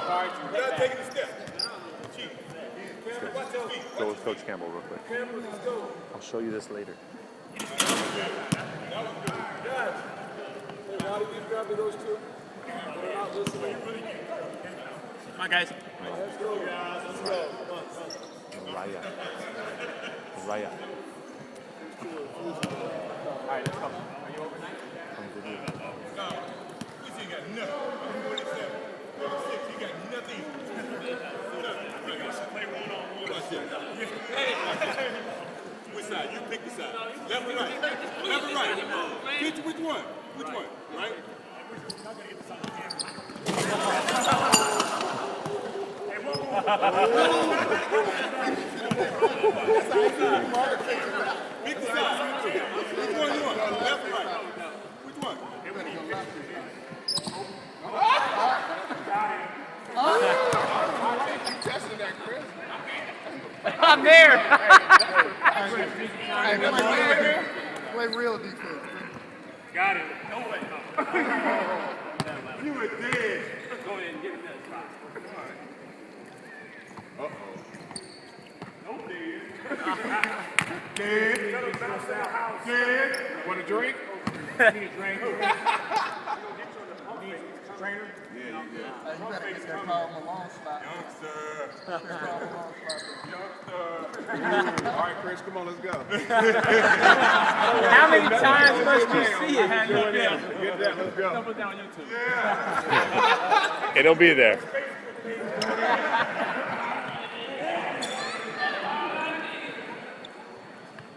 Without taking a step. Go with Coach Campbell real quick. I'll show you this later. Guys, why did you grab those two? They're not listening. Come on, guys. Let's go, guys. Let's go. Raya. Raya. All right, let's go. Are you overnight? I'm good with you. No, we still got nothing. 47, 46, you got nothing. Play one-on-one. Which side? You pick the side. Left or right? Left or right? Which one? Which one? Right? Pick the side. Which one you want? Left or right? Which one? You testing that, Chris? I'm there. Play real defense. Got it. No way. You were dead. Go ahead and give me that spot. Uh-oh. No dead. Dead. Dead. Want a drink? Need a drink. Trainer? Yeah, you good. You better get that Karl Malone spot. Youngster. Karl Malone spot. Youngster. All right, Chris, come on, let's go. How many times must you see it? Get that, let's go. Put that on YouTube. Yeah. It'll be there.